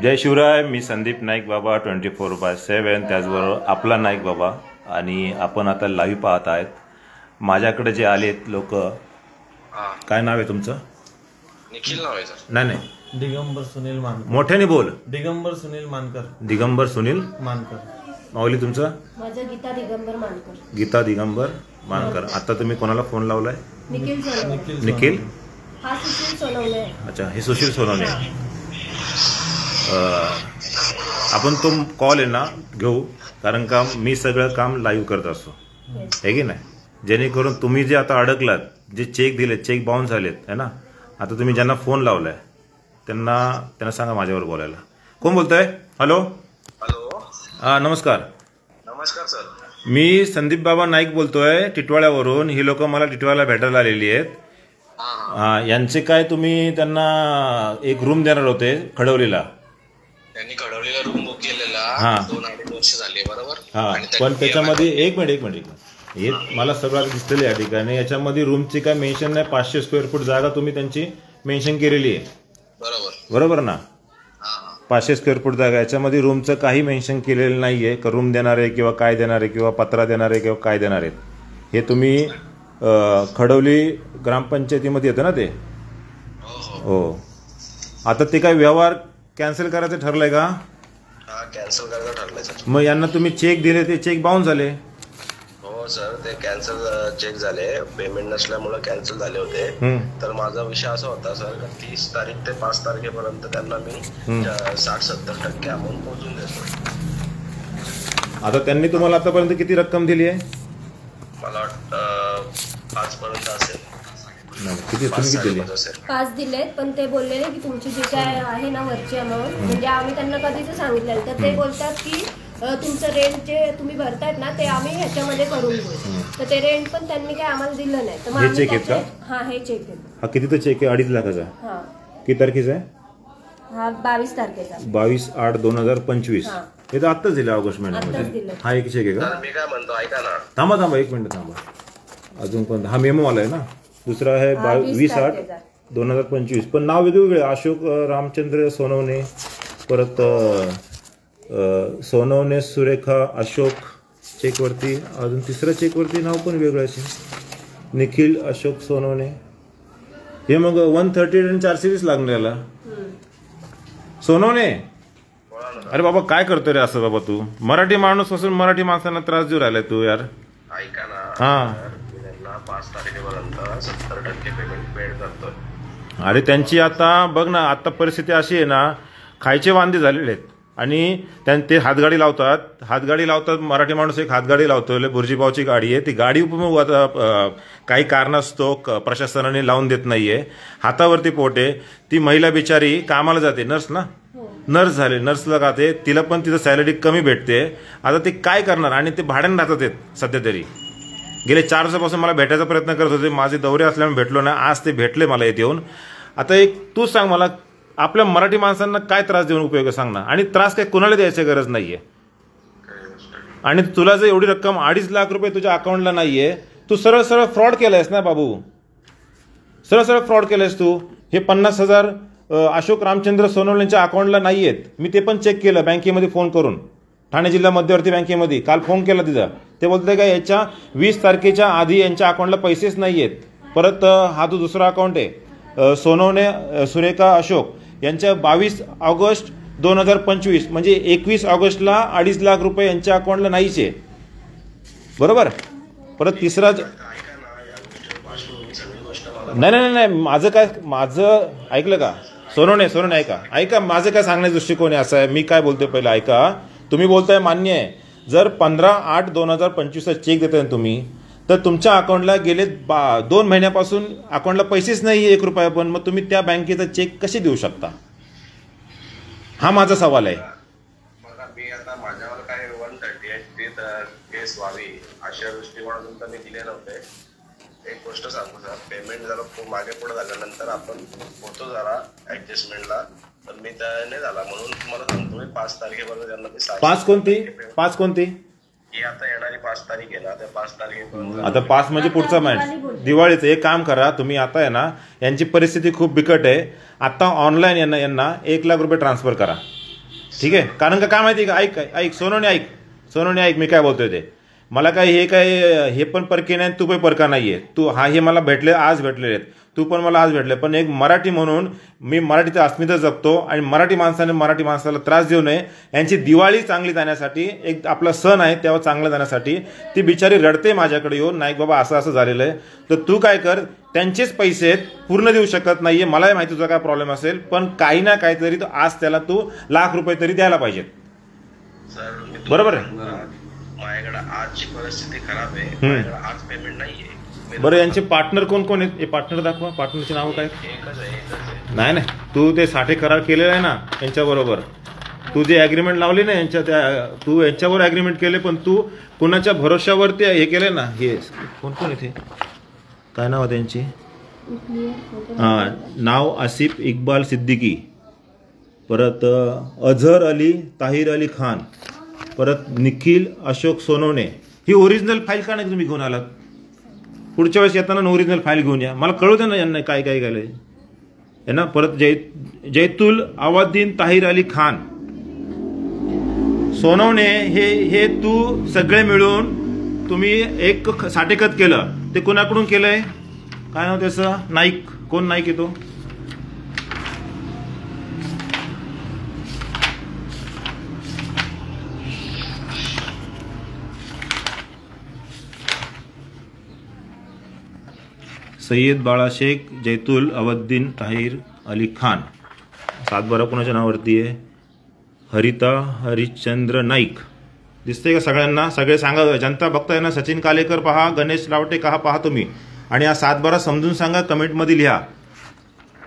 जय शिवराय. मी संदीप नाईक बाबा 24/7, त्याचबरोबर आपला नाईक बाबा. आणि आपण आता लाईव्ह पाहत आहेत. माझ्याकडे जे आलेत लोक, काय नाव आहे तुमचं? निखिल नाव आहे सर. नाही, दिगंबर सुनील मानकर. मोठ्याने बोल. दिगंबर सुनील मानकर. दिगंबर सुनील मानकर. माऊली तुमचं? माझं गीता दिगंबर मानकर. गीता दिगंबर मानकर. आता तुम्ही कोणाला फोन लावलाय? निखिल सोनवणे. निखिल? हा सुशील सोनवणे. अच्छा, हे सुशील सोनवणे. आपण तो कॉल आहे ना घेऊ, कारण का मी सगळं काम लाईव्ह करत असतो, आहे की नाही? जेणेकरून तुम्ही जे आता अडकलात, जे चेक दिलेत, चेक बाउन्स झालेत, है ना? आता तुम्ही ज्यांना फोन लावलाय त्यांना सांगा माझ्यावर बोलायला. कोण बोलतोय? हॅलो. हॅलो. हा, नमस्कार. नमस्कार सर. मी संदीप बाबा नाईक बोलतोय टिटवाळ्यावरून. ही लोक मला टिटवाळ्याला भेटायला आलेली आहेत. यांचे काय, तुम्ही त्यांना एक रूम देणार होते खडवलीला. त्यांनी खडवलीला रूम बुक केलेला. 2-2.5 वर्ष झाली, बरोबर. हा, पण त्याच्यामध्ये एक मिनिट हे मला सगळं दिसलेलं या ठिकाणी. याच्यामध्ये रूमची काय मेन्शन नाही. 500 स्क्वेअर फूट जागा तुम्ही त्यांची मेन्शन केलेली आहे, बरोबर ना? 500 स्क्वेअर फूट जागा. याच्यामध्ये रूमचं काही मेन्शन केलेलं नाहीये का रूम देणार आहे किंवा काय देणार आहे किंवा पत्रा देणार आहे किंवा काय देणार आहेत. हे तुम्ही खडवली ग्रामपंचायतीमध्ये येतं ना ते. हो. आता ते काय व्यवहार कॅन्सल करायचं ठरलंय का? कॅन्सल करायचं ठरलंय सर. मग यांना तुम्ही चेक दिले, ते चेक बाउन्स झाले. हो सर, ते कॅन्सल चेक झाले. पेमेंट नसल्यामुळे कॅन्सल झाले होते. तर माझा विषय असा होता सर, 30 तारीख ते 5 तारखेपर्यंत त्यांना मी 60-70% अमाऊंट पोहोचून देतो. आता त्यांनी तुम्हाला आतापर्यंत किती रक्कम दिली आहे? मला वाटतं 5 पर्यंत असेल. किती दिली? 5 दिलेत, पण ते बोललेले की तुमची जे काय आहे ना वरची अमाऊंट, म्हणजे आम्ही त्यांना कधीच सांगितलेलं, तर ते बोलतात की तुमचं रेंट जे तुम्ही भरतायत ना ते आम्ही ह्याच्यामध्ये करून घेऊ. तर ते रेंट पण त्यांनी काय आम्हाला दिलं नाही. तर हे चेक आहेत का? हा, हे चेक आहे. हा कितीचा चेक आहे? 2.5 लाखाचा. हा. किती तारखेचा आहे? हा 22 तारखेचा. 22/8/2025. हे तर आत्ताच दिलं ऑगस्ट महिन्यामध्ये. हा एक चेक आहे का? मी काय म्हणतो, ऐका ना. थांबा 1 मिनिट थांबा. अजून पण हा मेमो आलाय ना. दुसरा आहे 20/8/2025. पण नाव वेगवेगळे. अशोक रामचंद्र सोनवणे, परत सोनवणे सुरेखा अशोक चेकवरती. अजून तिसऱ्या चेकवरती नाव पण वेगळं असेल, निखिल अशोक सोनवणे. हे मग 130 आणि 420 लागणार याला. सोनवणे, अरे बाबा काय करतोय रे असं? बाबा तू मराठी माणूस असून मराठी माणसांना त्रास देऊ राहिलाय तू यार. ऐका ना. हा, 5 तारखेपर्यंत 70% पेमेंट पेड करतोय. अरे त्यांची आता बघ ना, आता परिस्थिती अशी आहे ना, खायचे वांदे झालेले आहेत. आणि ते हातगाडी लावतात. मराठी माणूस एक हातगाडी लावतो, बुर्जीपावची गाडी आहे ती. गाडी काही कारणास्तव प्रशासनाने लावून देत नाहीये. हातावरती पोट आहे. ती महिला बिचारी कामाला जाते, नर्स ना, नर्स झाले, नर्सला जाते. तिला पण तिथं सॅलरी कमी भेटते. आता ते काय करणार? आणि ते भाड्याने राहतात आहेत सध्या तरी. गेले 4 वर्षापासून मला भेटायचा प्रयत्न करत होते. माझे दौरे असल्यामुळे भेटलो ना. आज ते भेटले मला येत येऊन. आता एक तू सांग मला, आपल्या मराठी माणसांना काय त्रास देऊन उपयोग आहे सांग ना? आणि त्रास काय कुणाला द्यायची गरज नाहीये. आणि तुला जर एवढी रक्कम 2.5 लाख रुपये तुझ्या अकाउंटला नाहीये, तू सरळ फ्रॉड केलायस ना बाबू. सरळ फ्रॉड केलायस तू. हे 50,000 अशोक रामचंद्र सोनवणेंच्या अकाउंटला नाहीयेत. मी ते पण चेक केलं बँकेमध्ये फोन करून. ठाणे जिल्हा मध्यवर्ती बँकेमध्ये काल फोन केला तिथं. ते बोलतंय का याच्या 20 तारखेच्या आधी यांच्या अकाउंटला पैसेच नाहीयेत. परत हा जो दुसरा अकाउंट आहे सोनवणे सुरेखा अशोक यांच्या 22 ऑगस्ट 2025, म्हणजे 21 ऑगस्टला 2.5 लाख रुपये यांच्या अकाउंटला नाहीच आहे, बरोबर. परत तिसरा नाही, माझं ऐकलं का? सोनवणे ऐका माझं काय सांगण्याचा दृष्टिकोन आहे असा आहे. मी काय बोलतोय पहिलं ऐका. तुम्ही बोलताय मान्य आहे. जर 15/8/2025 चेक देताय तुम्ही, तर तुमच्या अकाउंटला गेले 2 महिन्यापासून अकाउंटला पैसेच नाही 1 रुपया पण. मग तुम्ही त्या बँकेचा चेक कसे देऊ शकता? हा माझा सवाल आहे. बघा, मी आता माझ्यावर काय 138 केस व्हावी अशा दृष्टिकोनातून तर मी दिले नव्हते. एक गोष्ट सांगतो सर, पेमेंट जरा मागे पुढे झाल्यानंतर आपण होतो जरा ऍडजस्टमेंटला, पण मी त्या नाही झाला म्हणून तुम्हाला सांगतो 5 तारखेपर्यंत त्यांना ते 5 कोणती? ही आता येणारी 5 तारीख आहे ना, त्या 5 तारखेपर्यंत आता 5 म्हणजे पुढचा महिना दिवाळीचं. एक काम करा तुम्ही, आता आहे ना यांची परिस्थिती खूप बिकट आहे. आता ऑनलाईन यांना 1 लाख रुपये ट्रान्सफर करा, ठीक आहे? कारण का काय माहिती का, ऐक सोनोने ऐक मी काय बोलतोय ते. मला काय हे पण परके नाही, तू पण परका नाहीये. तू हे मला आज भेटलेले आहेत, तू पण मला आज भेटले. पण एक मराठी म्हणून मी मराठीचं अस्मिता जपतो आणि मराठी माणसाला त्रास देऊ नये. यांची दिवाळी चांगली जाण्यासाठी, एक आपला सण आहे तेव्हा चांगला जाण्यासाठी ती बिचारी रडते माझ्याकडे येऊन, नाईक बाबा असं झालेलं आहे. तर तू काय कर, त्यांचेच पैसे पूर्ण देऊ शकत नाहीये, मलाही माहिती तुझा काय प्रॉब्लेम असेल, पण काही ना काहीतरी तर आज त्याला तू 1 लाख रुपये तरी द्यायला पाहिजेत. सर बरोबर आहे. माझ्याकडे आजची परिस्थिती खराब आहे, माझ्याकडे आज पेमेंट नाहीये. बरं, यांचे पार्टनर कोण कोण आहेत? हे पार्टनर दाखवा, पार्टनरचे नाव काय? एकच आहे. नाही, तू ते साठे करार केलेला आहे ना यांच्याबरोबर, तू जे ॲग्रीमेंट लावली ना तू यांच्यावर ॲग्रीमेंट केले, पण तू कुणाच्या भरोश्यावरती हे केले ना. हे कोण कोण इथे, काय नाव आहे त्यांची? नाव आसिफ इक्बाल सिद्दीकी, परत अझहर अली ताहिर अली खान, परत निखिल अशोक सोनवणे. ही ओरिजिनल फाईल का नाही तुम्ही घेऊन आलात? पुढच्या वेळेस येताना ओरिजिनल फाईल घेऊन या, मला कळू द्या ना यांना काय काय केलंय यांना. परत जैतुल अवाद्दीन ताहिर अली खान सोनवणे, हे तू सगळे मिळून तुम्ही एक साठेकत केलं. ते कोणाकडून केलंय? काय नाव त्याचं? नाईक. कोण नाईक येतो? सय्यद बाळाशेख जैतुल अवद्दीन ताहिर अली खान. 7/12 कोणाच्या नावावरती आहे? हरिता हरिश्चंद्र नाईक. दिसतंय का सगळ्यांना? सगळे सांगा, जनता बघताय ना. सचिन कालेकर पहा, गणेश लावटे पहा तुम्ही, आणि हा 7/12 समजून सांगा, कमेंटमध्ये लिहा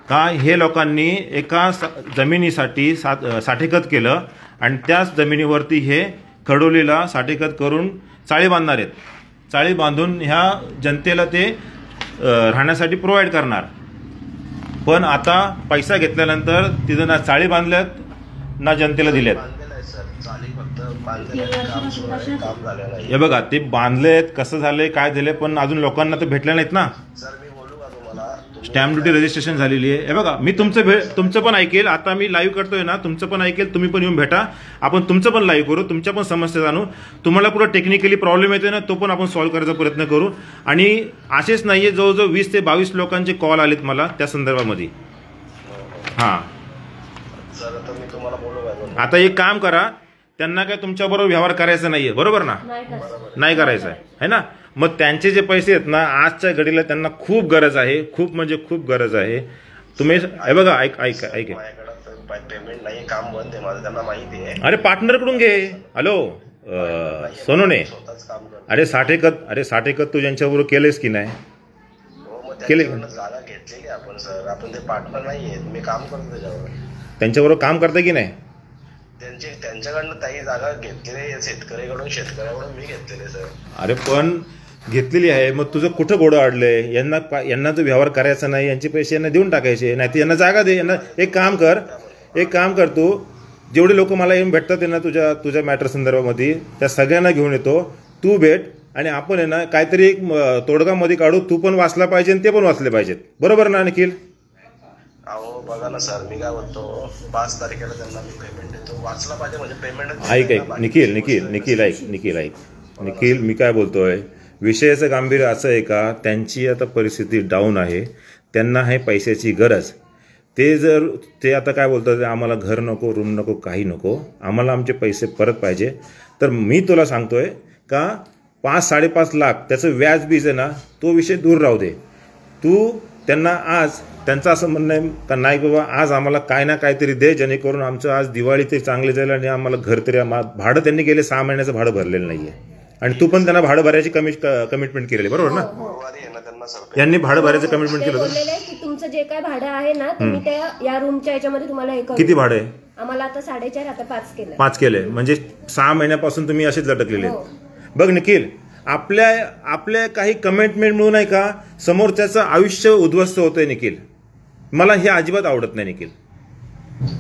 का हे लोकांनी एका जमिनीसाठी साठेकत केलं आणि त्याच जमिनीवरती हे खडोलीला साठेकत करून चाळी बांधणार आहेत. चाळी बांधून ह्या जनतेला ते राहण्यासाठी प्रोव्हाइड करणार. पण आता पैसा घेतल्यानंतर तिथं ना चाळी बांधल्यात ना जनतेला दिल्यात. हे बघा, ते बांधलेत, कसं झालंय काय झालंय, पण अजून लोकांना तर भेटले नाहीत ना. स्टॅम्प ड्युटी रजिस्ट्रेशन झालेली आहे. हे बघा, मी तुमचं पण ऐकेल. आता मी लाईव्ह करतोय ना, तुमचं पण ऐकेल. तुम्ही पण येऊन भेटा, आपण तुमचं पण लाईव्ह करू, तुमच्या पण समस्या जाणू. तुम्हाला कुठं टेक्निकली प्रॉब्लेम येतोय ना, तो पण आपण सॉल्व्ह करायचा प्रयत्न करू. आणि असेच नाहीये, जवळजवळ 20 ते 22 लोकांचे कॉल आलेत मला त्या संदर्भामध्ये. हां, आता एक काम करा, त्यांना काय तुमच्याबरोबर व्यवहार करायचा नाहीये, बरोबर ना? नाही करायचा आहे ना. मग त्यांचे जे पैसे आहेत ना, आजच्या घडीला त्यांना खूप गरज आहे, खूप म्हणजे खूप गरज आहे. तुम्ही हे बघा, ऐक पेमेंट नाही, काम बंद आहे माझं, त्यांना माहिती आहे. अरे पार्टनरकडून घे. हॅलो सोनोने, अरे साठेकत तू ज्यांच्याबरोबर केलेस की नाही? केले. जागा घेतलेली आपण सर, आपण ते पार्टनर नाहीये, मी काम करतो त्याच्यावर. त्यांच्याबरोबर काम करता की नाही? त्यांच्याकडनं काही जागा घेतलेली, शेतकऱ्याकडून मी घेतलेले सर. अरे पण घेतलेली आहे, मग तुझं कुठं घोडं अडलंय? यांना जो व्यवहार करायचा नाही, यांचे पैसे यांना देऊन टाकायचे, नाही तर यांना जागा दे. यांना एक काम कर तू, जेवढे लोक मला येऊन भेटतात ना तुझ्या मॅटर संदर्भामध्ये, त्या सगळ्यांना घेऊन येतो, तू भेट, आणि आपण आहे ना काहीतरी एक तोडगामध्ये काढू. तू पण वाचला पाहिजे आणि ते पण वाचले पाहिजेत, बरोबर ना निखिल? अहो बघा ना सर, मी काय बोलतो, 5 तारखेला त्यांना मी पेमेंट देतो, वाचला पाहिजे म्हणजे पेमेंट. ऐक निखिल, मी काय बोलतोय, विषयाचं गांभीर्य असं आहे का, त्यांची आता परिस्थिती डाऊन आहे, त्यांना आहे पैशाची गरज. ते आता काय बोलतात, आम्हाला घर नको, रूम नको, काही नको, आम्हाला आमचे पैसे परत पाहिजे. तर मी तुला सांगतोय का 5-5.5 लाख त्याचं व्याज बीज आहे ना, तो विषय दूर राहू दे. तू त्यांना आज, त्यांचं असं म्हणणं आहे का नाही बाबा, आज आम्हाला काय ना काहीतरी दे, जेणेकरून आमचं आज दिवाळी ते चांगले जाईल आणि आम्हाला घर तरी. भाडं त्यांनी गेले 6 महिन्याचं भाडं भरलेलं नाहीये, आणि तू पण त्यांना भाडं भरायची कमिटमेंट केलेली, बरोबर ना? यांनी भाडं भरायचं कमिटमेंट केलं होतं की तुमचं जे काय भाडं आहे ना, तुम्ही त्या या रूमच्या याच्यामध्ये तुम्हाला हे. किती भाडं आहे? आम्हाला आता 4.5, आता 5 केले. म्हणजे 6 महिन्यापासून तुम्ही असेच लटकलेले. बघ निखिल, आपल्या काही कमिटमेंट मिळून आहे का समोरच्याचं आयुष्य उद्ध्वस्त होतंय निखिल. मला हे अजिबात आवडत नाही निखिल.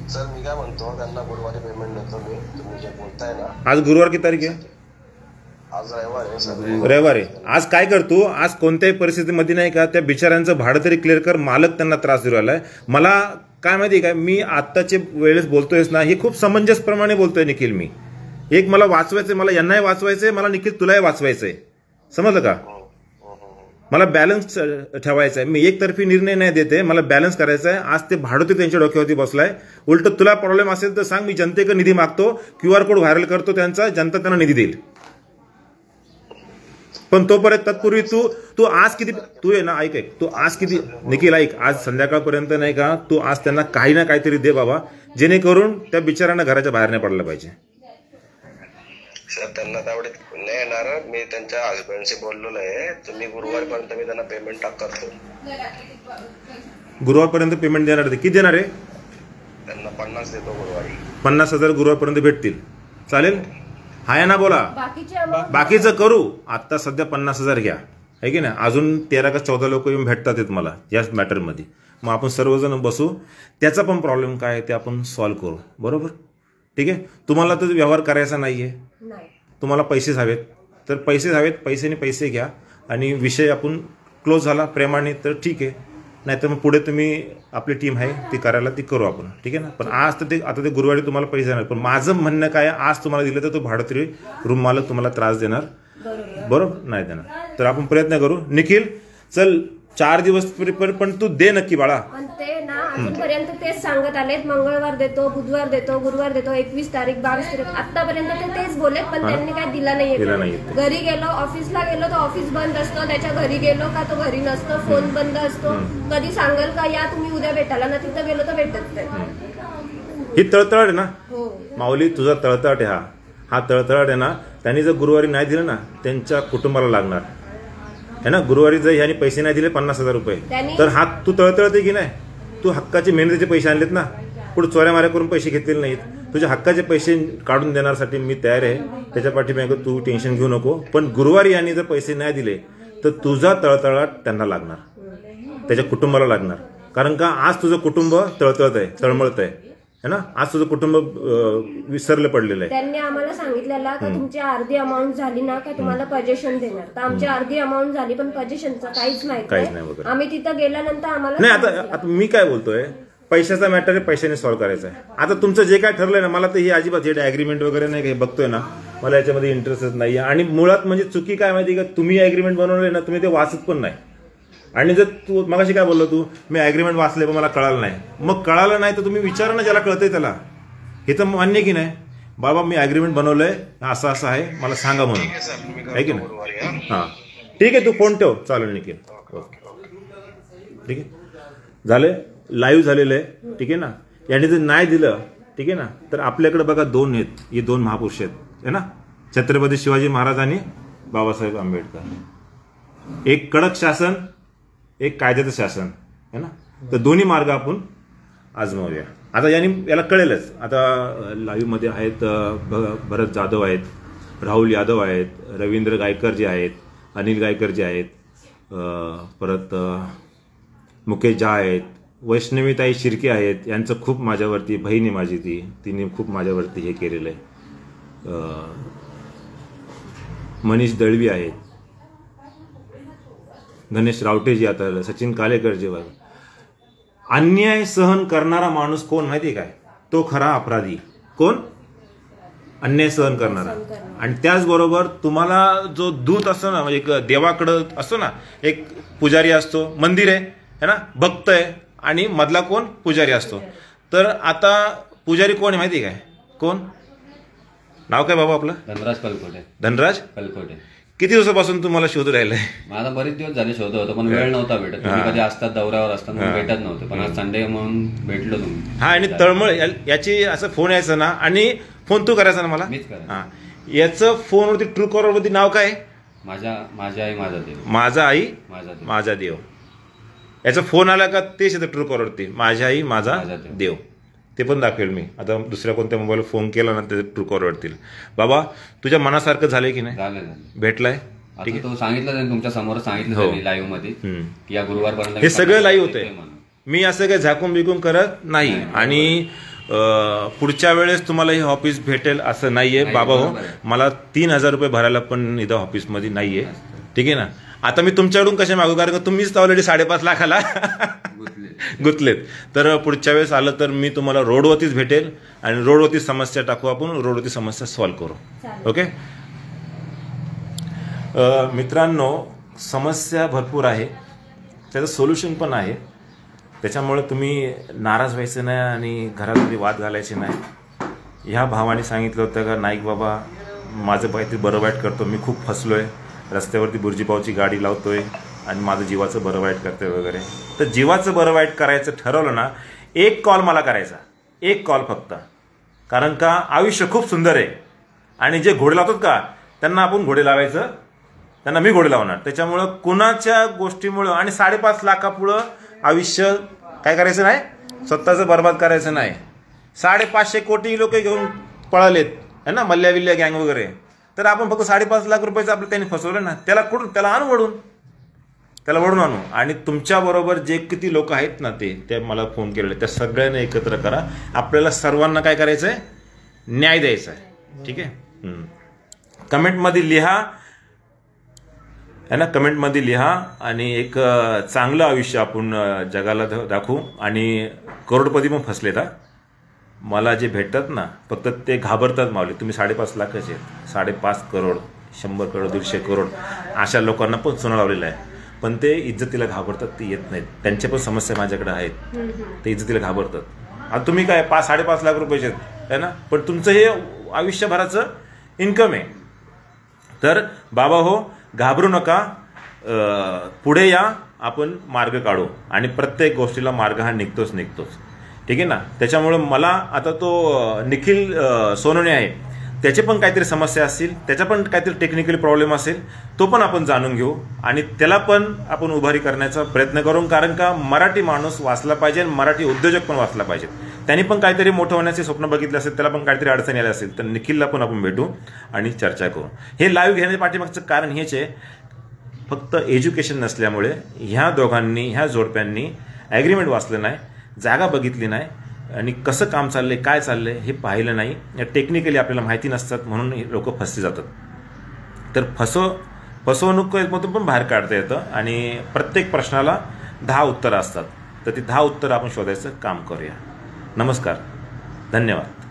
सर मी काय म्हणतो, त्यांना गुरुवारी पेमेंट देतो मी, तुम्ही जे बोलताय ना. आज गुरुवार किती तारीख आहे? आज रविवार आहे सर. रविवार आहे. आज काय करतो, आज कोणत्याही परिस्थितीमध्ये नाही का त्या बिचाऱ्यांचं भाडं तरी क्लिअर कर, मालक त्यांना त्रास देऊ राहिलाय. मला काय माहिती आहे का, मी आत्ताचे वेळेस बोलतोयस ना, हे खूप समंजसप्रमाणे बोलतोय निखिल. मी एक मला वाचवायचंय, मला यांनाही वाचवायचंय, मला निखिल तुलाही वाचवायचंय, समजलं का. मला बॅलन्स ठेवायचा आहे. मी एकतर्फी निर्णय नाही देते, मला बॅलन्स करायचा आहे. आज ते भाडोत्री त्यांच्या डोक्यावरती बसलाय. उलट तुला प्रॉब्लेम असेल तर सांग, मी जनतेकडे निधी मागतो, QR कोड व्हायरल करतो त्यांचा, जनता त्यांना निधी देईल. पण तोपर्यंत तत्पूर्वी तू आज किती, तू आहे ना, ऐक तू आज किती, निखिल ऐक, आज संध्याकाळपर्यंत नाही का, तू आज त्यांना काही ना काहीतरी दे बाबा, जेणेकरून त्या बिचारांना घराच्या बाहेर नाही पडलं पाहिजे. सर त्यांना तेवढे नाही येणार. मी त्यांच्या हजबंडशी बोललेलो आहे. तुम्ही गुरुवारपर्यंत मी त्यांना पेमेंट करतो. गुरुवारपर्यंत पेमेंट देणार ते किती देणार आहे? त्यांना 50 देतो गुरुवारी. 50,000 गुरुवारपर्यंत भेटतील, चालेल? हाय ना बोला. बाकीचं करू. आता सध्या 50,000 घ्या, आहे की नाही. अजून 13 का 14 लोक येऊन भेटतात मला या मॅटरमध्ये. मग आपण सर्वजण बसू, त्याचा पण प्रॉब्लेम काय आहे ते आपण सॉल्व्ह करू, बरोबर? ठीक आहे. तुम्हाला तर व्यवहार करायचा नाहीये, तुम्हाला पैसेच हवेत, तर पैसेच हवेत, पैशाने पैसे घ्या आणि विषय आपण क्लोज झाला प्रेमाने तर ठीक आहे. नाहीतर मग पुढे तुम्ही आपली टीम आहे ती करायला, ती करू आपण, ठीक आहे ना. पण आज तर ते आता ते गुरुवारी तुम्हाला पैसे देणार. पण माझं म्हणणं काय, आज तुम्हाला दिलं तर तो भाडोत्री रूम मालक तुम्हाला त्रास देणार, बरोबर नाही देणार. तर आपण प्रयत्न करू. निखिल चल 4 दिवस पण तू दे नक्की बाळा. पण ते ना अजूनपर्यंत तेच सांगत आलेत, मंगळवार देतो, बुधवार देतो, गुरुवार देतो, 21 तारीख 22 तारीख आतापर्यंत ते तेच बोललेत, पण त्यांनी काय दिला नाहीये. घरी गेलो, ऑफिसला गेलो तर ऑफिस बंद असतो, त्याच्या घरी गेलो का तो घरी नसतो, फोन बंद असतो. कधी सांगाल का या तुम्ही उद्या भेटायला ना, तिथं गेलो तर भेटत नाही. ही तळतळ आहे ना हो माऊली, तुझा तळतळ आहे हा तळतळ आहे ना. त्यांनी जर गुरुवारी नाही दिलं ना, त्यांच्या कुटुंबाला लागणार है ना. गुरुवारी जर ह्याने पैसे नाही दिले 50,000 रुपये, तर हा तू तळतळते की नाही. तू हक्काचे मेहनतीचे पैसे आणलेत ना, पुढे चोऱ्या माऱ्या करून पैसे घेतलेले नाहीत. तुझ्या हक्काचे पैसे काढून देण्यासाठी मी तयार आहे, त्याच्या पाठीमागे तू टेन्शन घेऊ नको. पण गुरुवारी यांनी जर पैसे नाही दिले तर तुझा तळतळाट त्यांना लागणार, त्याच्या कुटुंबाला लागणार. कारण का आज तुझं कुटुंब तळतळत आहे, तळमळत आहे ना. आज तुझं कुटुंब विसरलं पडलेलं आहे. त्यांनी आम्हाला सांगितलेलं का तुमची अर्धी अमाऊंट झाली ना का तुम्हाला पजेशन देणार. तर आमची अर्धी अमाऊंट झाली, पण पजेशनचं काहीच माहित नाही. आम्ही तिथं गेल्यानंतर आम्हाला नाही. आता मी काय बोलतोय, पैशाचा मॅटर आहे, पैशाने सॉल्व्ह करायचा आहे. आता तुमचं जे काय ठरलंय ना, मला तर ही अजिबात हे अग्रीमेंट वगैरे नाही काही बघतोय ना, मला याच्यामध्ये इंटरेस्टच नाही. आणि मुळात म्हणजे चुकी काय माहिती का, तुम्ही अग्रीमेंट बनवले ना, तुम्ही ते वाचत पण नाही. आणि जर तू मगाशी काय बोललो तू, मी अग्रीमेंट वाचले पण मला कळालं नाही. मग कळालं नाही तर तुम्ही विचारा ना ज्याला कळतंय त्याला. हे तर मान्य की नाही, बाबा मी अग्रीमेंट बनवलंय, असं असं आहे, मला सांगा म्हणून, आहे की नाही. हां ठीक आहे, तू फोन ठेव, चालेल निखिल. ठीक आहे, झालंय, लाईव्ह झालेलं आहे, ठीक आहे ना. याने जर नाही दिलं, ठीक आहे ना, तर आपल्याकडे बघा 2 आहेत, हे 2 महापुरुष आहेत, है ना. छत्रपती शिवाजी महाराज आणि बाबासाहेब आंबेडकर. एक कडक शासन, एक कायद्याचं शासन, है ना. तर दोन्ही मार्ग आपण आजमावूया. आता याला कळेलच. आता लाईव्ह मध्ये आहेत भरत जाधव आहेत, राहुल यादव आहेत, रवींद्र गायकर जे आहेत, अनिल गायकर जे आहेत, परत मुकेश झा आहेत, वैष्णवीताई शिर्के आहेत. यांचं खूप माझ्यावरती, बहिणी माझी तिने खूप माझ्यावरती हे केलेलं आहे. मनीष दळवी आहेत, गणेश रावटेजी, आता सचिन कालेकर जेव्हा. अन्याय सहन करणारा माणूस कोण माहिती काय, तो खरा अपराधी. कोण? अन्याय सहन करणारा. आणि त्याचबरोबर तुम्हाला जो दूत असतो ना, म्हणजे एक देवाकडं असतो ना, एक पुजारी असतो, मंदिर आहे ना, भक्त आहे, आणि मधला कोण? पुजारी असतो. तर आता पुजारी कोण आहे माहिती काय? कोण? नाव काय बाबा आपलं? धनराज कलकोटे. धनराज कलकोटे. किती दिवसापासून तुम्हाला शोध राहिलाय? माझा बरेच दिवस झाले शोध होतो, पण वेळ नव्हता भेटत. तुम्ही कधी असतात दौऱ्यावर असतात भेटत नव्हते, पण आज संडे म्हणून भेटलो तुम्ही. हा, आणि तळमळ याची असं फोन यायचा ना, आणि फोन तू करायचा ना मला. मीच करायचं. हा, याचं फोनवरती ट्रू कॉलर वरती नाव काय? माझी आई माझा देव. माझा आई माझा देव. याचा फोन आला का तेच येतं ट्रू कॉलरवरती, माझी आई माझा देव. ते पण दाखवेल मी. आता दुसऱ्या कोणत्या मोबाईल फोन केला ना, ते ट्रू कॉलर वरती. बाबा तुझ्या मनासारखं झालंय की नाही? झालं. भेटलाय? ठीक आहे. तो सांगितलं त्यांनी तुमच्या समोर सांगितलं लाईव्ह मध्ये की या गुरुवारपर्यंत हे सगळं लाईव्ह होतंय. मी असं काही झाकून बिकून करत नाही. आणि पुढच्या वेळेस तुम्हाला हे ऑफिस भेटेल असं नाहीये बाबा हो. मला 3,000 रुपये भरायला पण इथं ऑफिसमध्ये नाहीये. ठीक आहे ना. आता मी तुमच्याकडून कसे मागू, कारण का तुम्हीच ऑलरेडी 5.5 लाखाला गुंतलेत. तर पुढच्या वेळेस आलं तर मी तुम्हाला रोडवरतीच भेटेल आणि रोडवरती समस्या टाकू, आपण रोडवरती समस्या सॉल्व्ह करू. ओके मित्रांनो, समस्या भरपूर आहे, त्याचं सोल्युशन पण आहे. त्याच्यामुळे तुम्ही नाराज व्हायचं नाही आणि घरामध्ये वाद घालायचे नाही. ह्या भावाने सांगितलं होतं का नाईक बाबा माझं काहीतरी बरं वाईट करतो, मी खूप फसलोय, रस्त्यावरती बुर्जीपावची गाडी लावतोय आणि माझं जीवाचं बरं वाईट करतोय वगैरे. तर जीवाचं बरं वाईट करायचं ठरवलं ना, एक कॉल मला करायचा, एक कॉल फक्त. कारण का आयुष्य खूप सुंदर आहे आणि जे घोडे लावतात का त्यांना आपण घोडे लावायचं, त्यांना मी घोडे लावणार. त्याच्यामुळं कुणाच्या गोष्टीमुळं आणि 5.5 लाखापुढं आयुष्य काय करायचं नाही, स्वतःचं बर्बाद करायचं नाही. 550 कोटी लोक घेऊन पळालेत है ना, मल्ल्याविल्ल्या गँग वगैरे. तर आपण फक्त 5.5 लाख रुपयाचं आपलं त्यांनी फसवलं ना, त्याला कुठून, त्याला वळून आणू. आणि तुमच्याबरोबर जे किती लोक आहेत ना ते मला फोन केलेले, त्या सगळ्यांना एकत्र करा. आपल्याला सर्वांना काय करायचं आहे, न्याय द्यायचा आहे. ठीक आहे. कमेंटमध्ये लिहा है ना, कमेंटमध्ये लिहा आणि एक चांगलं आयुष्य आपण जगाला दाखवू. आणि करोडपती पण फसलेत हा. मला जे भेटतात ना फक्त ते घाबरतात मावले. तुम्ही 5.5 लाखाचे आहेत, 5.5 करोड, 100 करोड, 150 करोड अशा लोकांना पण सोनं लावलेलं आहे, पण ते इज्जतीला घाबरतात, ते येत नाहीत. त्यांच्या पण समस्या माझ्याकडे आहेत, ते इज्जतीला घाबरतात. आता तुम्ही काय 5.5 लाख रुपयाचे आहेत है ना, पण तुमचं हे आयुष्यभराचं इन्कम आहे. तर बाबा हो, घाबरू नका, पुढे या, आपण मार्ग काढू. आणि प्रत्येक गोष्टीला मार्ग हा निघतोच. ठीक आहे ना. त्याच्यामुळं मला आता तो निखिल सोनवणे आहे, त्याचे पण काहीतरी समस्या असतील, त्याचा पण काहीतरी टेक्निकली प्रॉब्लेम असेल, तो पण आपण जाणून घेऊ आणि त्याला पण आपण उभारी करण्याचा प्रयत्न करू. कारण का मराठी माणूस वाचला पाहिजे, मराठी उद्योजक पण वाचला पाहिजे. त्यांनी पण काहीतरी मोठं होण्याचे स्वप्न बघितले असेल, त्याला पण काहीतरी अडचणी आल्या असेल, तर निखिलला पण आपण भेटू आणि चर्चा करू. हे लाईव्ह घेण्याच्या पाठीमागचं कारण हेच आहे, फक्त एज्युकेशन नसल्यामुळे ह्या दोघांनी, ह्या जोडप्यांनी ॲग्रीमेंट वाचलं नाही, जागा बघितली नाही आणि कसं काम चाललंय, काय चाललंय हे पाहिलं नाही. टेक्निकली आपल्याला माहिती नसतात म्हणून लोक फसले जातात. तर फसवणुकीमधून पण बाहेर काढता येतं आणि प्रत्येक प्रश्नाला 10 उत्तरं असतात. तर ती 10 उत्तरं आपण शोधायचं काम करूया. नमस्कार, धन्यवाद.